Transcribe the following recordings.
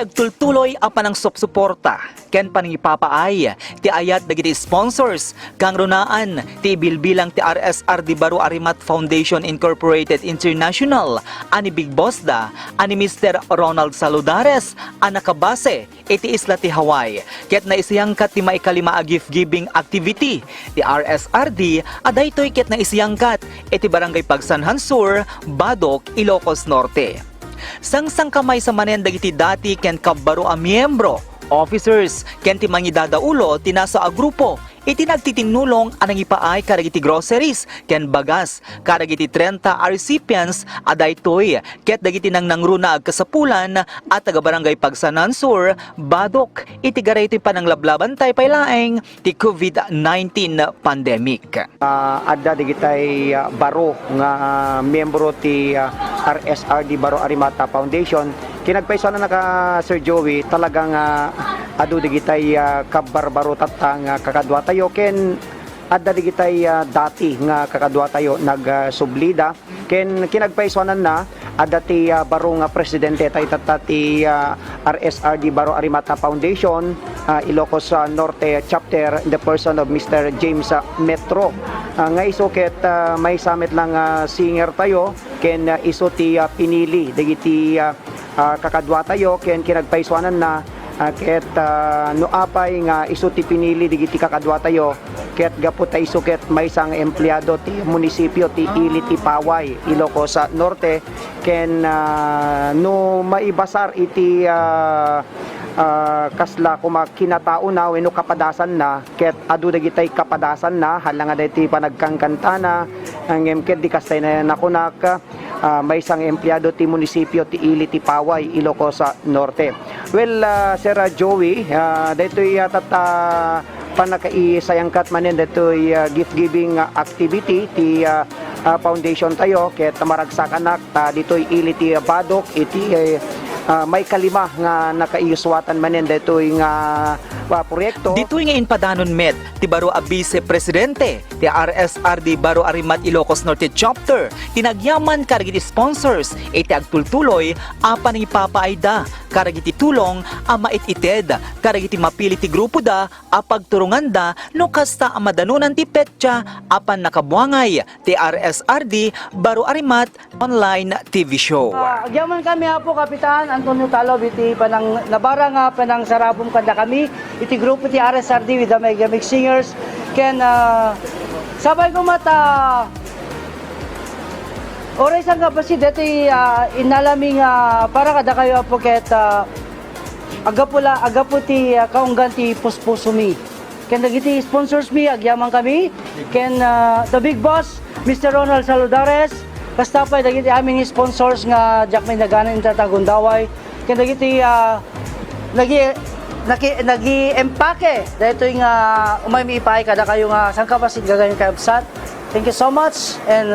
agtultuloy apan ang suporta ken paningipapaay ti ayat dagiti sponsors kang runaan ti ibilbilang ti RSRD Baro Arimat Foundation Incorporated International ani Big Boss da ani Mr. Ronald Saludares ang nakabase iti isla ti Hawaii ket naisiyangkat ti maikalima a gift giving activity ti RSRD adaytoy ket naisiyangkat iti Barangay Pagsanhan Sur, Badok, Ilocos Norte. Sang kamay sa manen dagiti dati ken kabbaro a miyembro, officers ken ti mangidadaulo tinasa a grupo iti nagtitinulong anang ipaay karagiti groceries ken bagas karagiti 30 recipients adaytoy ket dagiti nang nangruna ag kasapulan at taga Barangay Pagsanhan Sur, Badok iti garay ti pananglablaban tay paylaeng ti COVID-19 pandemic. Adda digitay baro nga miyembro ti RSRD Baro Arimata Foundation kinagpaiso na naka Sir Joey talagang adu digitay kabarbaro tatang kakadwa tayo ken adda digitay dati nga kakadwa tayo nagsublida ken kinagpaisonan na adda ti baro nga presidente tay ti RSRD Baro Arimata Foundation Ilocos Norte chapter in the person of Mr. James Metro nga iso ket may summit lang singer tayo ken iso ti pinili digiti kakadwa tayo ken kinagpaisonan na ket no apay nga isu ti pinili digiti kakadwa tayo ket gapot ta isu ket may sang empleyado ti munisipyo ti Ili ti Paway Ilocos Norte ken no maibasar iti kasla kuma kinatao na wenno kapadasan na ket adu dagitay kapadasan na halanga daytoy panagkangkanta na ang ket di kastay na nakunak may isang empleyado ti munisipyo ti Ili ti Paway Ilocos Norte. Well, Sir Joey, daytoy tata panakaisayangkat manen daytoy gift giving activity ti foundation tayo ket maragsakan ta ditoy Ili ti Badok iti may kalima nga nakaiswatan manen daytoy nga proyekto. Ditoy nga inpadanon met ti baro a Vice Presidente ti RSRD Baro Arimat Ilocos Norte chapter tinagyaman karagiti sponsors iti agtultuloy apan ipapaayda karagiti tulong a maitited karagiti mapili ti grupo da a pagturungan da no kasta a madanunan ti petsa apan nakabuangay ti RSRD Baro Arimat online TV show. Agyaman kami po Kapitan Antonio Talob iti panang nabara nga panang sarabong kanda kami iti grupo ti RSRD with the Mega Mix Singers ken sabay ko mata oray sang kapasid iti inalaming para kada kayo po ket agapo ti kaunggan ti puspusumi ken dagiti sponsors mi agyaman kami ken the Big Boss Mr. Ronald Saludares kastapay dagiti aming sponsors nga Jackman Naganan Intatagundaway ken dagiti nagi-empake dahito yung umay miipay kada kayo nga sang kapasid gagayon kaabsat. Thank you so much and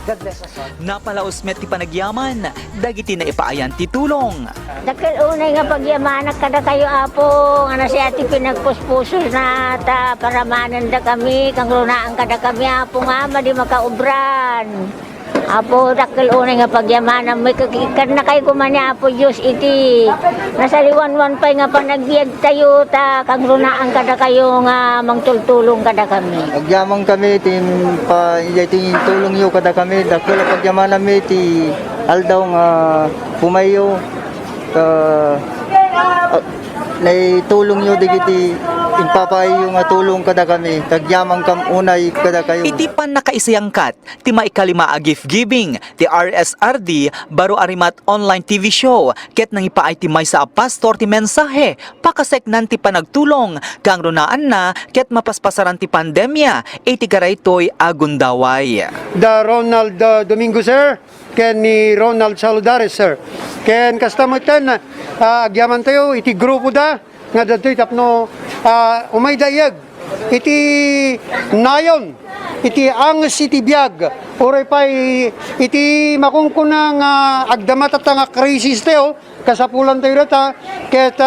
God bless us all. Napalaos met ti panagyaman dagiti na ipaayan ti tulong. Dakil unay nga pagyamanak kada kayo apo nga si ati pinagpuspusol na ta paramanan da kami kang lunaan kada kami apo nga madi makaubran. Apo dakil unay nga pagyamanan may kakikan na kayo kumanya apo Diyos iti nasaliwan-wan pa nga panagbiag tayo ta kang lunaan kada kayo nga mangtultulong kada kami. Agyamang kami tin tulong yo kada kami dakil pagyamanan mi ti aldaw nga pumayo nay tulong yo digiti ipapayo nga tulong kada kami tagyamang kam unay kada kayo. Iti pan nakaisayangkat ti maikalima a gift giving ti RSRD Baro Arimat online TV show ket nang ipaay ti maysa a pastor ti mensahe pakaseknan ti panagtulong kang runaan na ket mapaspasaran ti pandemya iti garaytoy agundaway. Da Ronald Domingo sir ken ni Ronald Saludares sir ken kastamutan agyaman tayo iti grupo da nga datoy tapno umay dayag iti nayon iti anges iti biag oray pay iti makungkunang agdamat at nga krisis tayo kasapulan tayo data ket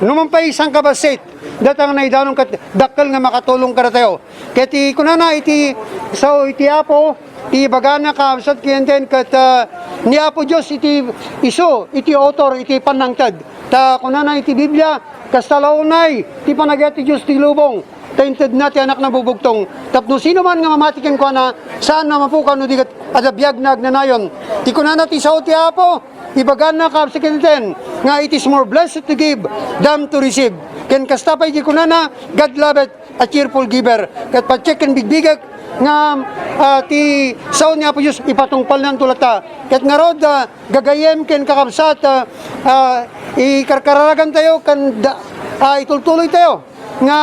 numan pay isang kabasit datang naidanong kat dakkel nga makatulong kada tayo ket kunana iti so iti apo ti bagana ka absat kienten ket ni Apo Diyos iti iso, iti author, iti panangtad. Ta kunana iti Biblia, kastalaunay, ti panagati Diyos ti lubong, tainted na ti anak na bubugtong. Tapno sino man nga mamatikin ko na, saan na mapukan no digat adabiyag na agnanayon. Ti kunana ti sao ti Apo, ibagan na kapsikenten, nga it is more blessed to give than to receive. Ken kastapay ti kunana, God loveth a cheerful giver. Kat pacheck and bigbigak, nga ti sao niya po Diyos ipatungpal ng tulata. Kat nga rod, gagayem ken kakabsat, ikarkaragan tayo, kan itultuloy tayo. Nga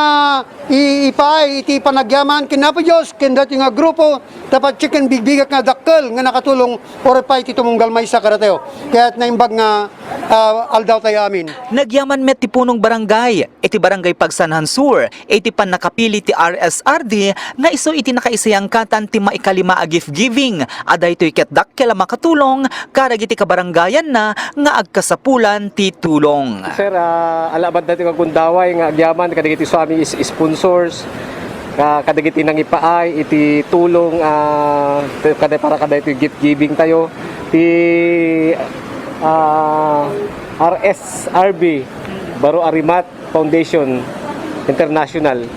ipaay iti panagyaman ken Apo Diyos ken dati nga grupo dapat chicken bigbigak nga dakkel nga nakatulong orepay ti tumunggal maysa karateo kaya't naimbag nga aldaw tayo amin. Nagyaman met ti punong barangay, iti barangay Pagsanhan Sur, iti pan nakapili ti RSRD nga iso iti nakaisayang katan ti maikalima a gift giving, aday to'y ketdak kela makatulong, karag iti kabarangayan na nga agkasapulan ti tulong. Sir, alabad natin ang kundaway nga agyaman kadagiti swami is sponsors kadagiti nang ipaay iti tulong para kada iti gift giving tayo ti RSRB Baro Arimat Foundation International.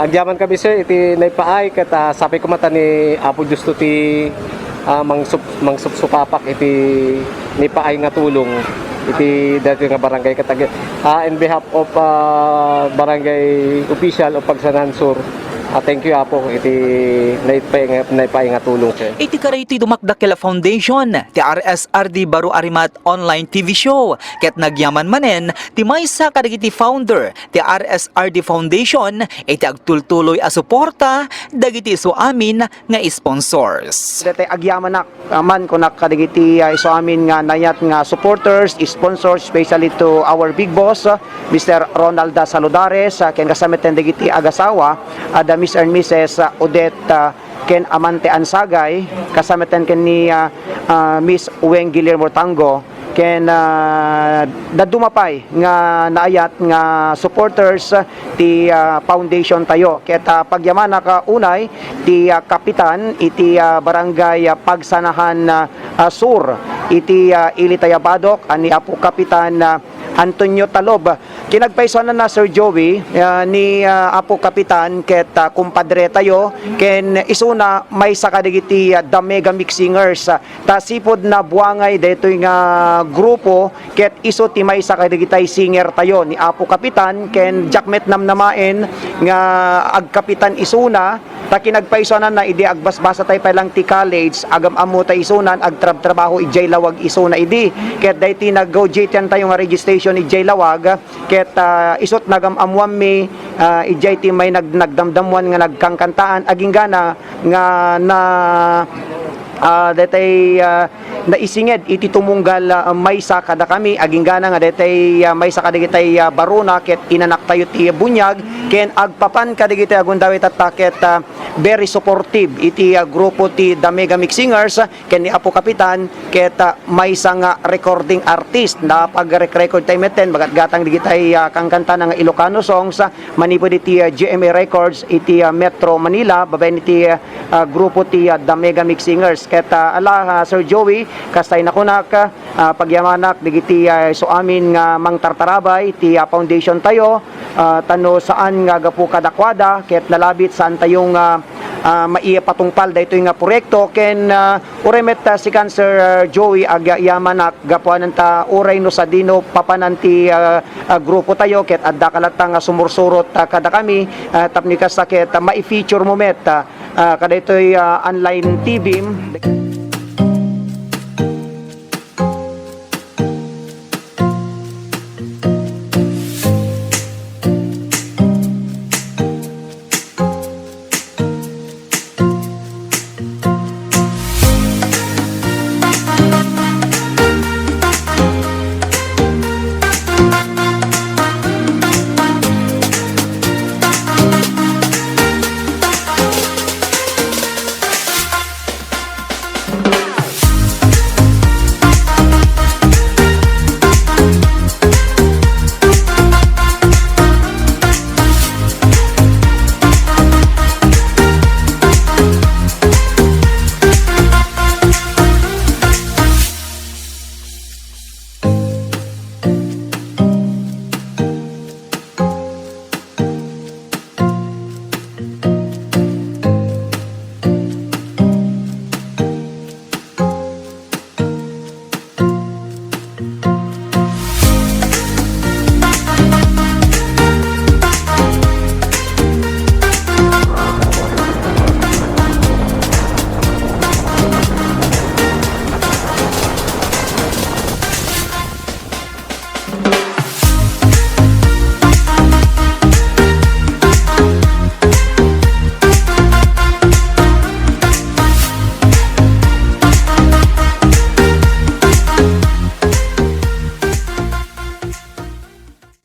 Agyaman kami sir iti naipaay kat sabi ko mata ni Apo Diyos to ti mangsupsupapak iti naipaay nga tulong iti dati nga barangay katag in behalf of barangay official of Pagsanhan Sur. Thank you Apo iti naipay nga tulong sir. Iti karay iti Dumakdakela Foundation, ti RSRD Baro Arimat online TV show, ket nagyaman manen ti maysa kadagiti founder ti RSRD Foundation, iti agtultuloy a suporta dagiti isu amin nga sponsors. Dati agyaman man ko nakadigiti iso amin nga nayat nga supporters, sponsors, especially to our big boss, Mr. Ronalda Saludares, ken kasamiten digiti agasawa, ada Miss and Mrs. Odette ken Amante Ansagay, kasamiten ken ni Miss Uweng Guillermo Tango, ken dadumapay nga naayat nga supporters ti foundation tayo ket pagyamana ka unay ti kapitan iti barangay Pagsanahan Sur iti Ilitaya Badok ani Apo Kapitan Antonio Talob. Kinagpaisonan na Sir Joey ni Apo Kapitan ket kumpadre tayo ken isuna may sakadigiti the Mega Mix Singers tasipod na buangay detoy nga grupo ket iso ti may sakadigitay singer tayo ni Apo Kapitan ken Jackmet namnamaen nga agkapitan isuna ta kinagpaisonan na idi agbasbasa tay pa lang ti college agam amo tay isunan agtrabaho ijay lawag isuna idi ket dayti nag-go jetian tayo nga registration ijay lawag ket isot nagam amwam mi ijay ti may nagdamdamwan nga nagkangkantaan aging gana nga na detay naisinged iti tumunggal maysa kada kami aging gana nga detay maysa kadigitay baruna ket inanak tayo ti bunyag ken agpapan kadigitay agundawit at ket very supportive iti grupo ti The Mega Mix Singers ken ni Apo Kapitan ket maysa nga recording artist na pag-record tayo meten bagat gatang digitay kangkanta nga Ilocano songs manipod iti GMA Records iti Metro Manila babay iti grupo ti The Mega Mix Singers ket Sir Joey kastay nakunak pagyamanak digiti so amin nga mangtartarabay ti foundation tayo tano saan nga gapu kadakwada ket nalabit saan tayong maiya patungpal daytoy nga proyekto ken uremet si Sir Joey agyamanak gapuanan ta uray no sa dino papanan ti grupo tayo ket adda kalatang sumursurot kada kami tapni kasakit mai-feature mo met kada ito'y online TV